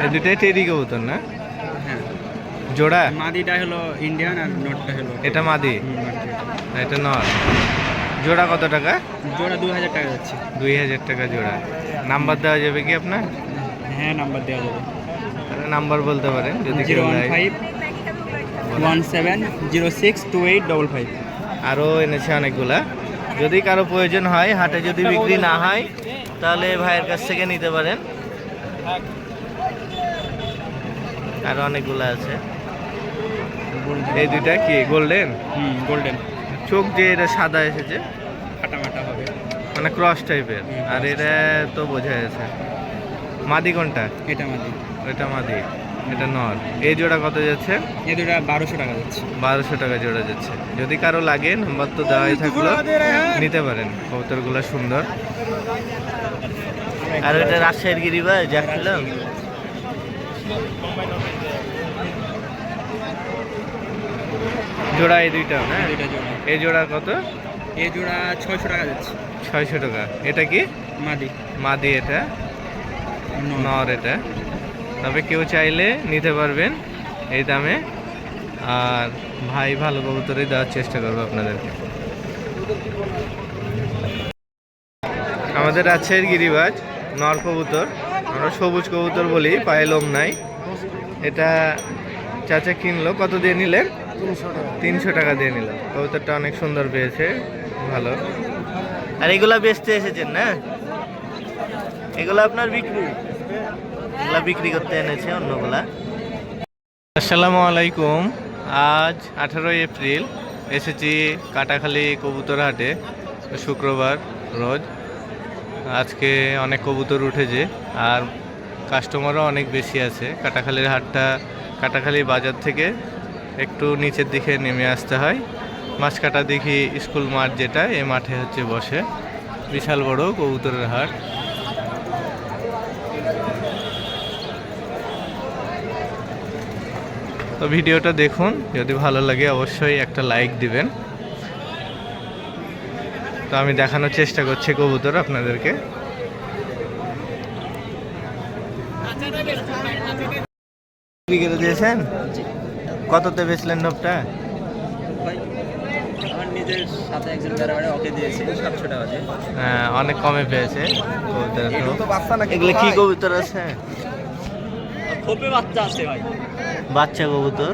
এই দুটাই টেডি কবুতর না? হ্যাঁ, জোড়া? মাদিটা হলো ইন্ডিয়ান আর নটটা হলো এটা মাদি, মাদি। এটা নর। জোড়া কত টাকা? জোড়া 2000 টাকা যাচ্ছে। 2000 টাকা জোড়া। নাম্বার দেওয়া যাবে কি আপনার? হ্যাঁ, নাম্বার দেওয়া যাবে। নাম্বার বলতে পারেন যদি কেউ নেয়। 01517062855। আরও এনেছে অনেকগুলা। যদি কারো প্রয়োজন হয়, হাটে যদি বিক্রি না হয়, তাহলে ভাইয়ের কাছ থেকে নিতে পারেন। আরো অনেকগুলো আছে। এই দুইটা কি গোল্ডেন? গোল্ডেন। চোখ যে এটা সাদা এসেছে, ফাটামাটা হবে, মানে ক্রস টাইপের। আর এটা তো বোঝা যাচ্ছে। মাদি কোনটা? এটা মাদি। এটা মাদি, এটা নর। এই জোড়া কত যাচ্ছে? এই দুটা 1200 টাকা যাচ্ছে। 1200 টাকা জোড়া যাচ্ছে। যদি কারো লাগে, নাম্বার তো দেওয়াই থাকলো, নিতে পারেন। কবুতরগুলো সুন্দর। আর এটা রাজশাহীর গিরিবাজ দেখছিলাম। জোড়া এই দুইটা না? এই জোড়া কত? এই জোড়া 600 টাকা যাচ্ছে। 600 টাকা। এটা কি? মাদি। মাদি, এটা নর। এটা তবে কেউ চাইলে নিতে পারবেন এই দামে। আর ভাই ভালো কবুতরই দেওয়ার চেষ্টা করবো আপনাদেরকে। আমাদের রাজশাহীর গিরিবাজ নর কবুতর, আমরা সবুজ কবুতর বলি, পায়ে লোম নাই। এটা চাচা কিনলো, কত দিয়ে নিলেন? 300 টাকা দিয়ে নিল। কবুতরটা অনেক সুন্দর পেয়েছে, ভালো। আর এগুলা বেচতে এসেছেন না? এগুলো আপনার বিক্রি? এগুলা বিক্রি করতে এনেছে অন্যগুলা। আসসালামু আলাইকুম। আজ 18 এপ্রিল। এসেছি কাটাখালী কবুতর হাটে, শুক্রবার রোজ। আজকে অনেক কবুতর উঠেছে আর কাস্টমারও অনেক বেশি আছে। কাটাখালীর হাটটা কাটাখালী বাজার থেকে একটু নিচের দিকে নেমে আসতে হয়। মাছকাটা দেখি স্কুল মাঠ, যেটা এই মাঠে হচ্ছে বসে। বিশাল বড় কবুতরের হাট। তো ভিডিওটা দেখুন, যদি ভালো লাগে অবশ্যই একটা লাইক দিবেন। তো আমি দেখানোর চেষ্টা করছি কবুতর আপনাদেরকে। বিক্রি করে দিয়েছেন? কততে বেচলেন নবটা? আমার নিজের সাথে একজন বেড়াবেড়ে ওকে দিয়েছি 700 টাকা দিয়ে। হ্যাঁ, অনেক কমে পেয়েছে কবুতর। এগুলো কি কবুতর আছে? খোপে বাচ্চা আছে ভাই। বাচ্চা কবুতর,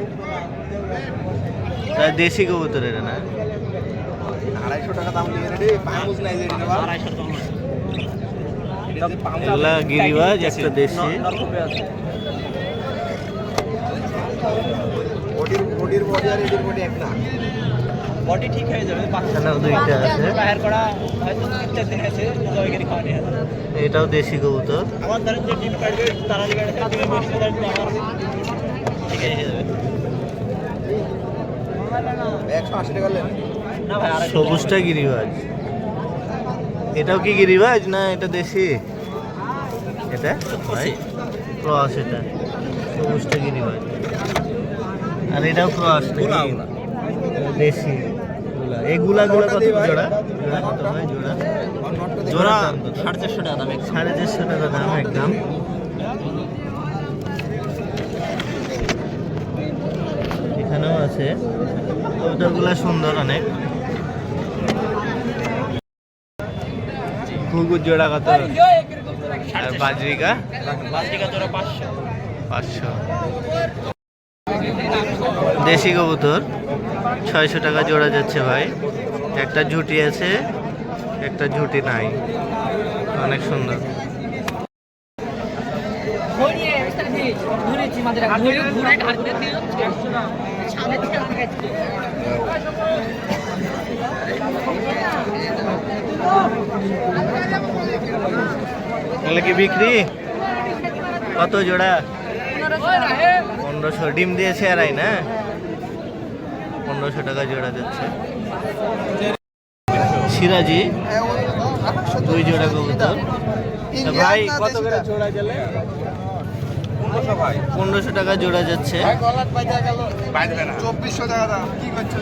দেশি কবুতর এটা না? 250 টাকা দাম নিয়ে রে, পামুজ নাই যে এটা। 250 টাকা। এগুলা গিরিবাজ, একটা দেশি। বডির বডি আর এডির বডি এক না। বডি ঠিক হয়ে যাবে। এখানেও দুইটা আছে। বাহির করা হয়তো 3-4 দিন আছে, জয়গিরি খাওয়া নিয়ে। এটাও দেশি কবুতর। আমার ধরেন যে ডিম পাড়বে তারা দিকে দিবে বেশি ধরেন তো আমার ঠিক হয়ে যাবে। 180 টাকা নেন না ভাই, আর সবুজটা গিরিবাজ। এটাও কি গিরিবাজ না এটা দেশি? এটা ভাই ক্রস। এটা সবুজটা গিরিবাজ, আর এটাও ক্রস দেশি। এগুলা কত জোড়া? কত ভাই জোড়া? জোড়া 450 টাকা দাম। 450 টাকা দাম একদম। এখানেও আছে কবুতরগুলা, সুন্দর অনেক। ঘুঘুর জোড়া কত? আর বাজরিকা? বাজরিকা জোড়া 500। 500। দেশি কবুতর 600 টাকা জোড়া যাচ্ছে ভাই। একটা ঝুটি আছে, একটা ঝুটি নাই। অনেক সুন্দর। এগুলো কি বিক্রি? কত জোড়া? 1500। ডিম দিয়েছে এরাই না? 1500 টাকা জোড়া যাচ্ছে। সিরাজি 2 জোড়া কবুতর। ভাই কত করে জোড়া গেলে? 1500 টাকা জোড়া যাচ্ছে। 2400 টাকা দাম কি করছো?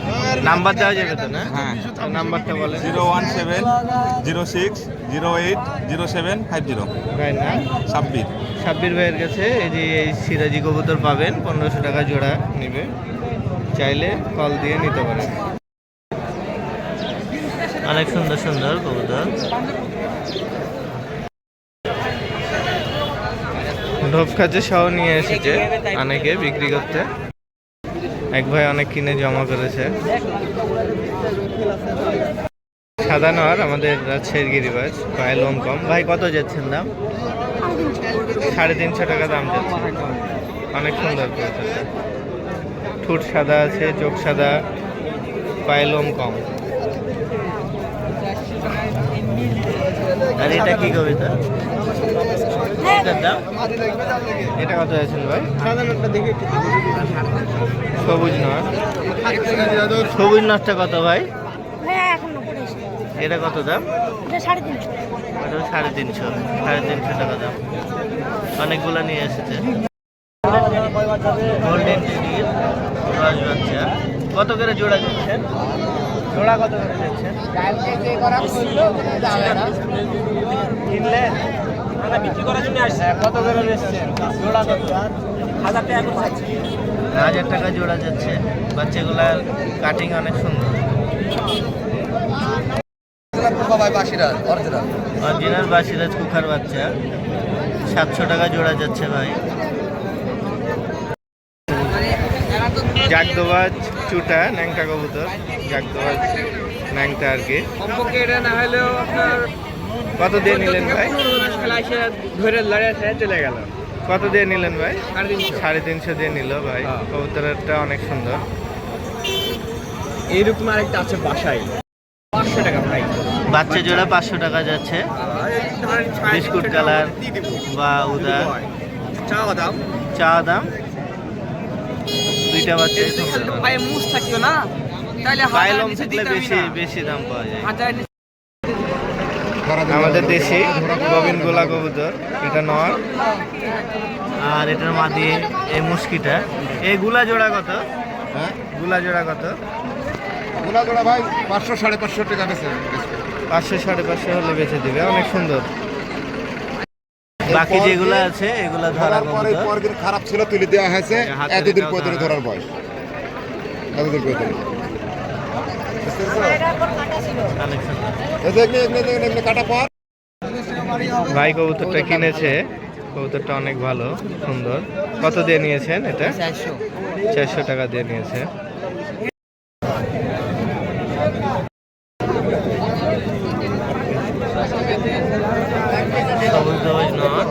নাম্বার দেওয়া যাবে তো না? হ্যাঁ। নাম্বারটা বলেন। 01706080750 ভাই না, সাব্বির। সাব্বির ভাইয়ের কাছে এই যে এই সিরাজি কবুতর পাবেন, 1500 টাকা জোড়া নেবে, চাইলে কল দিয়ে নিতে পারেন। অনেক সুন্দর সুন্দর কবুতর। ঢোপখাচে সহ নিয়ে এসেছে অনেকে বিক্রি করতে। এক ভাই অনেক কিনে জমা করেছে। সাদা নর আমাদের রাজশাহীর গিরিবাজ, পায়ে লোম কম। ভাই কত যাচ্ছেন দাম? 350 টাকা দাম যাচ্ছে। অনেক সুন্দর কবুতরটা, ঠোঁট সাদা আছে, চোখ সাদা, পায়ে লোম কম। আর এটা কি কবিতা? এটার দাম? এটা কত আছেন ভাই? সবুজ নর। সবুজ নরটা কত ভাই? এটা কত দাম? এটা 350। 350 টাকা দাম। অনেকগুলো নিয়ে এসেছে। গোল্ডেন টিডির রস বাচ্চা কত করে জোড়া দিচ্ছেন? জোড়া কত করে দিচ্ছেন? কিনলেন? বিক্রি করার জন্য আসছে। কত করে দিচ্ছেন? জোড়া কত? 1000 টাকা করে আছে। 1000 টাকা জোড়া যাচ্ছে। বাচ্চাগুলার কাটিং অনেক সুন্দর। অরিজিনাল বাসিরাজ কুখার বাচ্চা 700 টাকা জোড়া যাচ্ছে ভাই। জাগদোবাজ চুটা ন্যাংটা কবুতর, জাগদোবাজ ন্যাংটা আর কি। কমপক্ষে এটা না হলেও আপনার কত দিয়ে নিলেন ভাই? খেলা এসে ধরে লড়াই চলে গেল। কত দিয়ে নিলেন ভাই? 350। 350 দিয়ে নিল ভাই। কবুতরটা অনেক সুন্দর। এইরকম আরেকটা আছে বাসায় 500 টাকা ভাই। বাচ্চা জোড়া 500 টাকা যাচ্ছে। বিস্কুট কালার বা উদা চাওয়া দাম চা দাম। দুইটা বাচ্চা পায়ে মুছ থাকিও না, তাহলে পাইলম থাকলে বেশি বেশি দাম পাওয়া যায়। হাজার আমাদের দেশি ববিন গোলা কবুতর, এটা নর আর এটার মাদি এই মুশকিটা। এই গুলা জোড়া কত? হ্যাঁ গুলা জোড়া কত? গুলা জোড়া ভাই 500 550 টাকা বেচে। 500 550 হলে বেচে দিবে। অনেক সুন্দর। বাকি যেগুলো আছে এগুলা ধরা কবুতর। পরদিন খারাপ ছিল তুলে দেওয়া হয়েছে, হাতের এতদিন এটাও পরে ধরা। ধরার বয়স, এতদিন পরে অনেক সুন্দর। এগুলো কাটা পর ভাই কবুতরটা কিনেছে, কবুতরটা অনেক ভালো সুন্দর। কত দিয়ে নিয়েছেন এটা? 400 টাকা দিয়ে নিয়েছে। সবুজ সবুজ নর,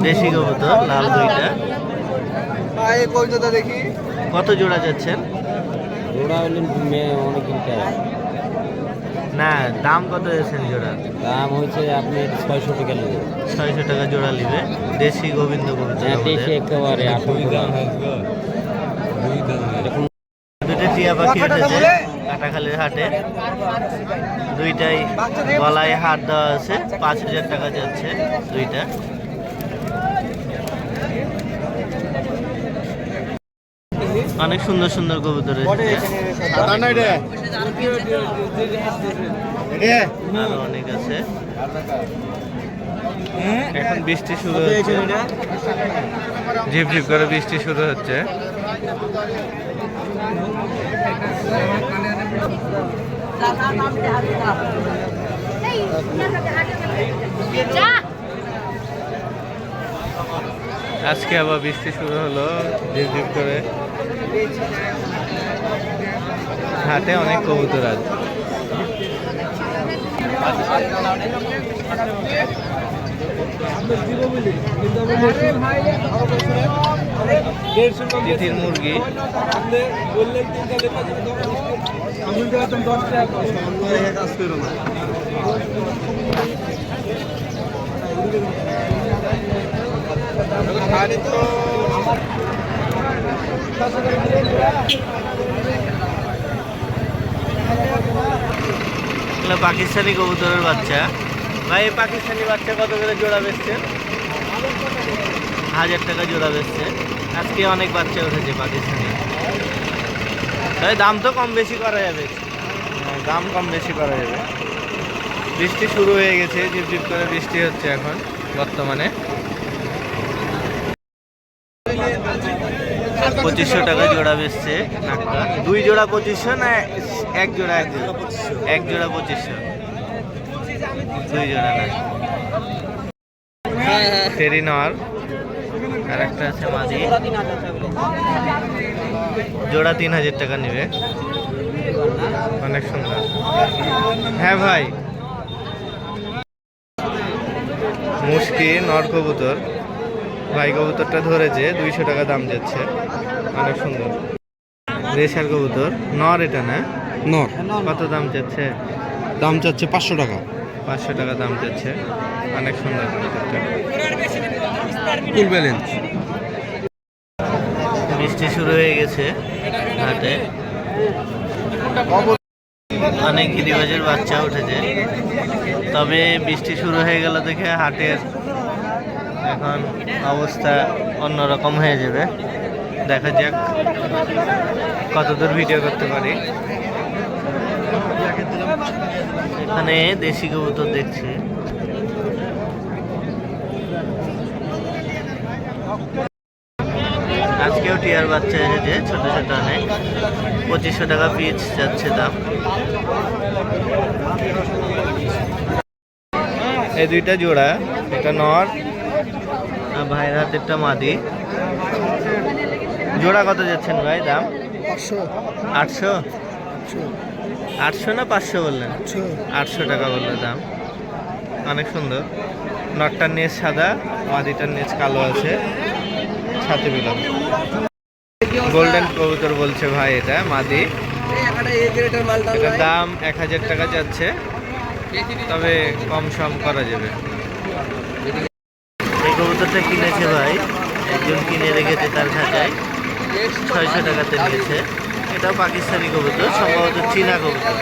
দেশি কবুতর লাল দুইটা। দেখি কত জোড়া যাচ্ছেন? জোড়া হলেন অনেকদিন না, দাম কত যাচ্ছেন জোড়া? দাম হয়েছে আপনি 600 টাকা নেবে। 600 টাকা জোড়া নিবে। দেশি গোবিন্দ কবুতর হ্যাঁ দেশি আমাদের। একেবারে 800 টাকা। দুটো টিয়া পাখি উঠেছে কাটাখালীর হাটে। দুইটাই গলায় হাত দেওয়া আছে। 5000 টাকা যাচ্ছে দুইটা। অনেক সুন্দর সুন্দর কবুতর এসেছে। আরো অনেক আছে। এখন বৃষ্টি শুরু হচ্ছে, ঝিপ ঝিপ করে বৃষ্টি শুরু হচ্ছে। আজকে আবার বৃষ্টি শুরু হলো ঝিপ ঝিপ করে। হাটে অনেক কবুতর আছে। তিথির মুরগি পাকিস্তানি কবুতরের বাচ্চা। ভাই এই পাকিস্তানি বাচ্চা কত করে জোড়া বেচছেন? 1000 টাকা জোড়া বেচছে। আজকে অনেক বাচ্চা উঠেছে পাকিস্তানি। তাই দাম তো কম বেশি করা যাবে। হ্যাঁ, দাম কম বেশি করা যাবে। বৃষ্টি শুরু হয়ে গেছে, ঝিপঝিপ করে বৃষ্টি হচ্ছে এখন বর্তমানে। 2500 টাকা জোড়া বেচছে নাকটা। 2 জোড়া 2500 না 1 জোড়া? 1 জোড়া 2500। 2 জোড়া না। ফেরি নর আর একটা আছে মাদি, জোড়া 3000 টাকা নেবে। অনেক সুন্দর। হ্যাঁ ভাই, মুশকি নর কবুতর ভাই, কবুতরটা ধরেছে 200 টাকা দাম যাচ্ছে। অনেক সুন্দর রেশার কবুতর নর, এটা না? নর কত দাম যাচ্ছে? দাম চাচ্ছে 500 টাকা। 500 টাকা দাম যাচ্ছে। অনেক সুন্দর কবুতরটা। ফুল ব্যালেন্স। বৃষ্টি শুরু হয়ে গেছে হাটে, অনেক গিরিবাজের বাচ্চা উঠেছে। তবে বৃষ্টি শুরু হয়ে গেল দেখে হাটের এখন অবস্থা অন্যরকম হয়ে যাবে। দেখা যাক কতদূর ভিডিও করতে পারি। এখানে দেশি কবুতর দেখছি। আজকেও টিয়ার বাচ্চা এসেছে, ছোট ছোট অনেক। 2500 টাকা পিস যাচ্ছে দাম। এই দুইটা জোড়া, এটা নর আর ভাইয়ের হাতেরটা মাদি। জোড়া কত যাচ্ছেন ভাই দাম? 800। 800 না 500 বললেন? 800 টাকা বললে দাম। অনেক সুন্দর। নটটার নিচ সাদা, মাদিটার নিচ কালো আছে, সাথে বিলাম। গোল্ডেন কবুতর বলছে ভাই, এটা মাদি। এটার দাম 1000 টাকা যাচ্ছে, তবে কম সম করা যাবে। এই কবুতরটা কিনেছে ভাই, একজন কিনে রেখেছে তার খাঁচায়, 600 টাকাতে নিয়েছে। এটাও পাকিস্তানি কবুতর, সম্ভবত চীনা কবুতর।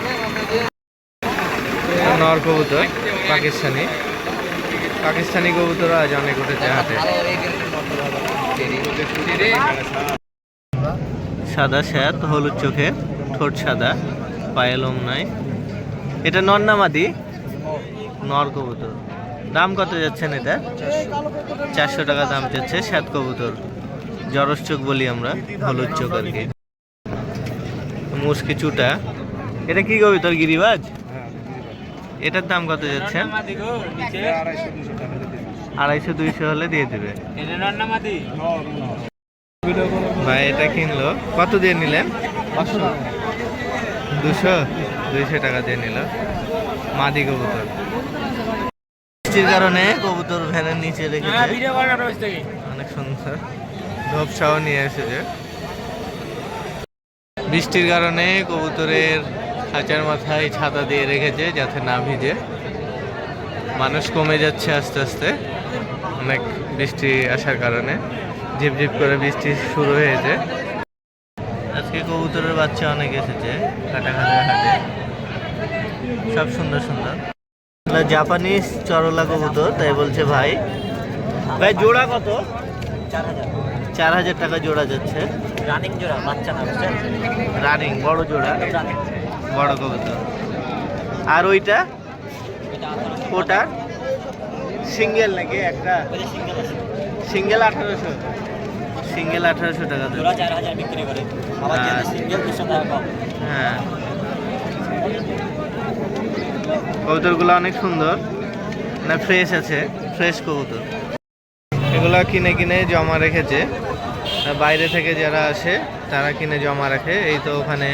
নর কবুতর পাকিস্তানি। পাকিস্তানি কবুতর আজ অনেক উঠেছে হাটে। সাদা শ্যাত, হলুদ চোখে, ঠোঁট সাদা, পায়ে লোম নাই। এটা নর না মাদি? নর কবুতর। দাম কত যাচ্ছেন এটা? 400 টাকা দাম যাচ্ছে। শ্যাত কবুতর, জরস চোখ বলি আমরা, হলুদ চোখ আর কি। মুশকি চুটা। এটা কি কবুতর? গিরিবাজ? এটার দাম কত যাচ্ছে? 250-200 হলে দিয়ে দেবে ভাই। এটা কিনলো, কত দিয়ে নিলেন? 200 টাকা দিয়ে নিল। মাদি কবুতর। বৃষ্টির কারণে কবুতর ভ্যানের নিচে রেখেছে। অনেক সুন্দর। ধোপসাও নিয়ে এসেছে। বৃষ্টির কারণে কবুতরের খাঁচার মাথায় ছাতা দিয়ে রেখেছে যাতে না ভিজে। মানুষ কমে যাচ্ছে আস্তে আস্তে, অনেক বৃষ্টি আসার কারণে। ঝিপঝিপ করে বৃষ্টি শুরু হয়েছে। আজকে কবুতরের বাচ্চা অনেক এসেছে কাটাখালের হাটে, সব সুন্দর সুন্দর। জাপানিজ চরলা কবুতর, তাই বলছে ভাই। ভাই জোড়া কত? 4000 টাকা জোড়া যাচ্ছে। রানিং জোড়া, বাচ্চা না বুঝছেন? রানিং, বড় জোড়া, বড় কবুতর। আর ওইটা ওটা সিঙ্গেল নাকি একটা? সিঙ্গেল 1800। সিঙ্গেল 1800 টাকা দেবে। জোড়া 4000 বিক্রি করে, আবার যেটা সিঙ্গেল 200 টাকা কম। হ্যাঁ, কবুতরগুলো অনেক সুন্দর, না ফ্রেশ আছে, ফ্রেশ কবুতর। এগুলা কিনে কিনে জমা রেখেছে। বাইরে থেকে যারা আসে তারা কিনে জমা রাখে। এই তো ওখানে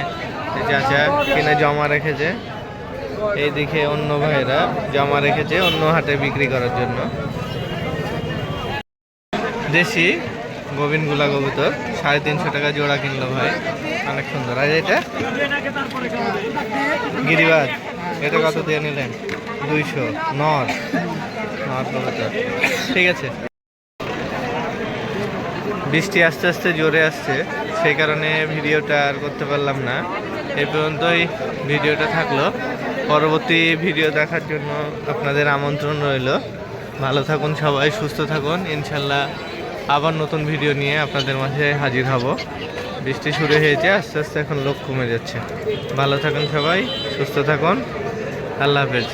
চাচা কিনে জমা রেখেছে, এইদিকে অন্য ভাইরা জমা রেখেছে অন্য হাটে বিক্রি করার জন্য। দেশি গোবিনগুলা কবুতর 350 টাকা জোড়া কিনলো ভাই। অনেক সুন্দর। আর এটা গিরিবাজ, এটা কত দিয়ে নিলেন? 200। নর কবুতর। ঠিক আছে। বৃষ্টি আস্তে আস্তে জোরে আসছে, সেই কারণে ভিডিওটা আর করতে পারলাম না। এই পর্যন্তই ভিডিওটা থাকলো। পরবর্তী ভিডিও দেখার জন্য আপনাদের আমন্ত্রণ রইল। ভালো থাকুন সবাই, সুস্থ থাকুন। ইনশাল্লাহ আবার নতুন ভিডিও নিয়ে আপনাদের মাঝে হাজির হব। বৃষ্টি শুরু হয়েছে, আস্তে আস্তে এখন লোক কমে যাচ্ছে। ভালো থাকুন সবাই, সুস্থ থাকুন। আল্লাহ হাফেজ।